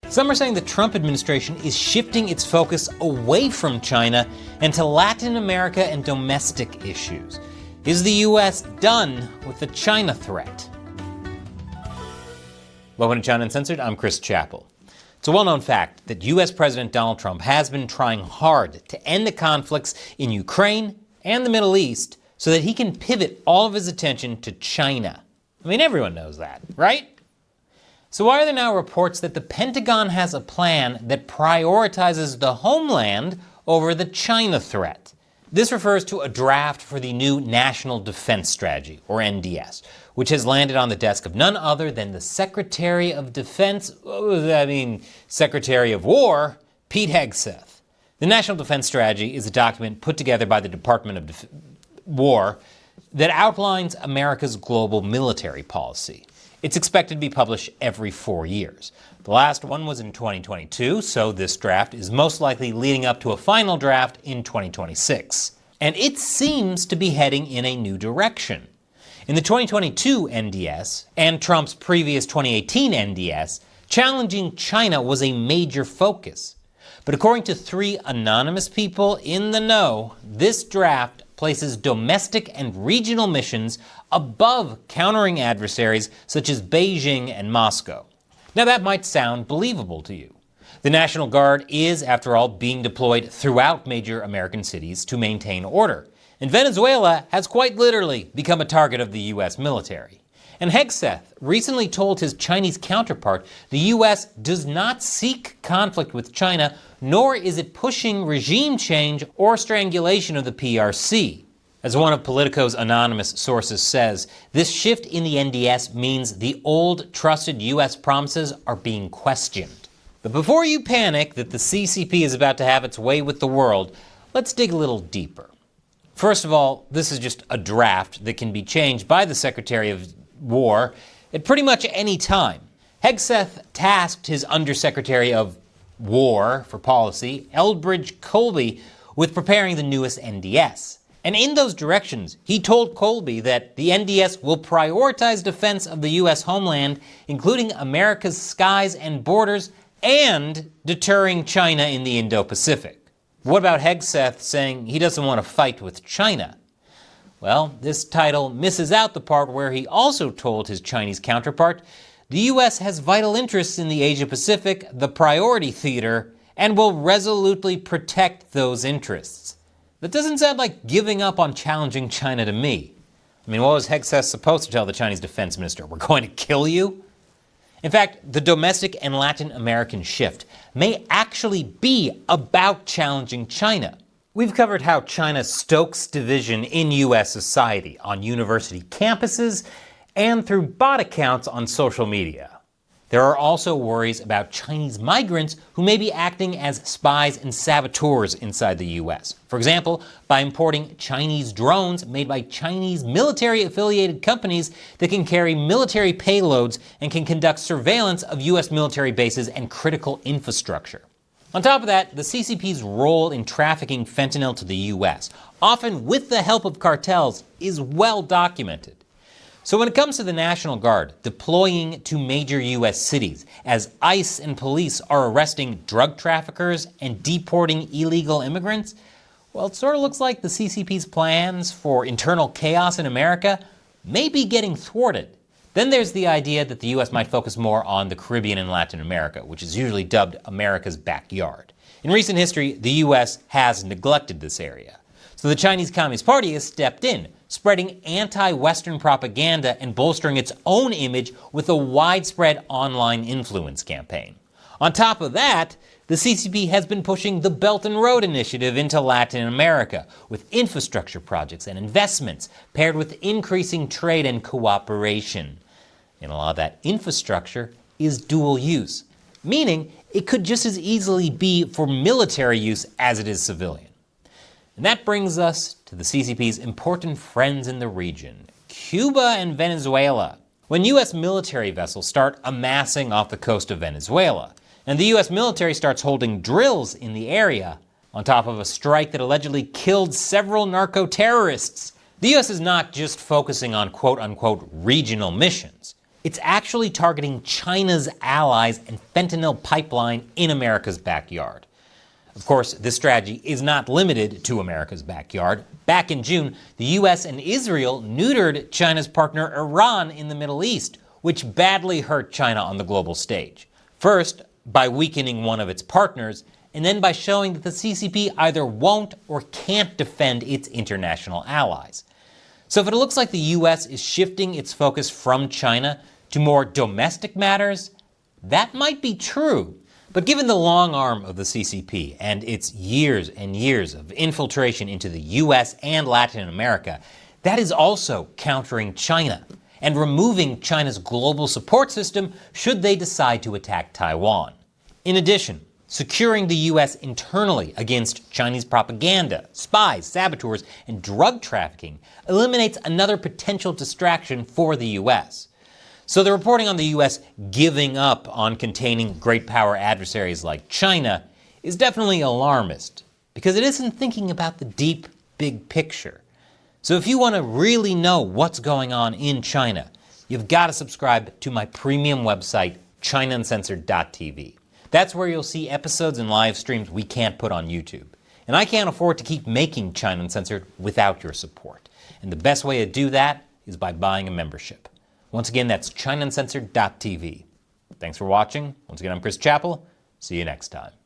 Some are saying the Trump administration is shifting its focus away from China and to Latin America and domestic issues. Is the U.S. done with the China threat? Welcome to China Uncensored, I'm Chris Chappell. It's a well-known fact that U.S. President Donald Trump has been trying hard to end the conflicts in Ukraine and the Middle East so that he can pivot all of his attention to China. I mean, everyone knows that, right? So why are there now reports that the Pentagon has a plan that prioritizes the homeland over the China threat? This refers to a draft for the new National Defense Strategy, or NDS, which has landed on the desk of none other than the Secretary of Secretary of War, Pete Hegseth. The National Defense Strategy is a document put together by the Department of War that outlines America's global military policy. It's expected to be published every 4 years. The last one was in 2022, so this draft is most likely leading up to a final draft in 2026. And it seems to be heading in a new direction. In the 2022 NDS and Trump's previous 2018 NDS, challenging China was a major focus. But according to 3 anonymous people in the know, this draft places domestic and regional missions above countering adversaries such as Beijing and Moscow. Now that might sound believable to you. The National Guard is, after all, being deployed throughout major American cities to maintain order. And Venezuela has quite literally become a target of the U.S. military. And Hegseth recently told his Chinese counterpart the U.S. does not seek conflict with China, nor is it pushing regime change or strangulation of the PRC. As one of Politico's anonymous sources says, this shift in the NDS means the old trusted U.S. promises are being questioned. But before you panic that the CCP is about to have its way with the world, let's dig a little deeper. First of all, this is just a draft that can be changed by the Secretary of War at pretty much any time. Hegseth tasked his Undersecretary of War for Policy, Elbridge Colby, with preparing the newest NDS. And in those directions, he told Colby that the NDS will prioritize defense of the U.S. homeland, including America's skies and borders, and deterring China in the Indo-Pacific. What about Hegseth saying he doesn't want to fight with China? Well, this title misses out the part where he also told his Chinese counterpart the U.S. has vital interests in the Asia-Pacific, the priority theater, and will resolutely protect those interests. That doesn't sound like giving up on challenging China to me. I mean, what was Hegseth supposed to tell the Chinese defense minister? We're going to kill you? In fact, the domestic and Latin American shift may actually be about challenging China. We've covered how China stokes division in U.S. society on university campuses and through bot accounts on social media. There are also worries about Chinese migrants who may be acting as spies and saboteurs inside the U.S. For example, by importing Chinese drones made by Chinese military-affiliated companies that can carry military payloads and can conduct surveillance of U.S. military bases and critical infrastructure. On top of that, the CCP's role in trafficking fentanyl to the U.S., often with the help of cartels, is well documented. So when it comes to the National Guard deploying to major U.S. cities as ICE and police are arresting drug traffickers and deporting illegal immigrants, well, it sort of looks like the CCP's plans for internal chaos in America may be getting thwarted. Then there's the idea that the U.S. might focus more on the Caribbean and Latin America, which is usually dubbed America's backyard. In recent history, the U.S. has neglected this area. So the Chinese Communist Party has stepped in, spreading anti-Western propaganda and bolstering its own image with a widespread online influence campaign. On top of that, the CCP has been pushing the Belt and Road Initiative into Latin America with infrastructure projects and investments paired with increasing trade and cooperation. And a lot of that infrastructure is dual use, meaning it could just as easily be for military use as it is civilian. And that brings us to the CCP's important friends in the region, Cuba and Venezuela. When U.S. military vessels start amassing off the coast of Venezuela, and the U.S. military starts holding drills in the area, on top of a strike that allegedly killed several narco-terrorists, the U.S. is not just focusing on quote-unquote regional missions. it's actually targeting China's allies and fentanyl pipeline in America's backyard. Of course, this strategy is not limited to America's backyard. Back in June, the US and Israel neutered China's partner Iran in the Middle East, which badly hurt China on the global stage. First, by weakening one of its partners, and then by showing that the CCP either won't or can't defend its international allies. So if it looks like the US is shifting its focus from China to more domestic matters, that might be true. But given the long arm of the CCP and its years and years of infiltration into the US and Latin America, that is also countering China and removing China's global support system should they decide to attack Taiwan. In addition, securing the US internally against Chinese propaganda, spies, saboteurs, and drug trafficking eliminates another potential distraction for the US. So the reporting on the US giving up on containing great power adversaries like China is definitely alarmist, because it isn't thinking about the deep, big picture. So if you want to really know what's going on in China, you've got to subscribe to my premium website, ChinaUncensored.tv. That's where you'll see episodes and live streams we can't put on YouTube. And I can't afford to keep making China Uncensored without your support. And the best way to do that is by buying a membership. Once again, that's ChinaUncensored.tv. Thanks for watching. Once again, I'm Chris Chappell. See you next time.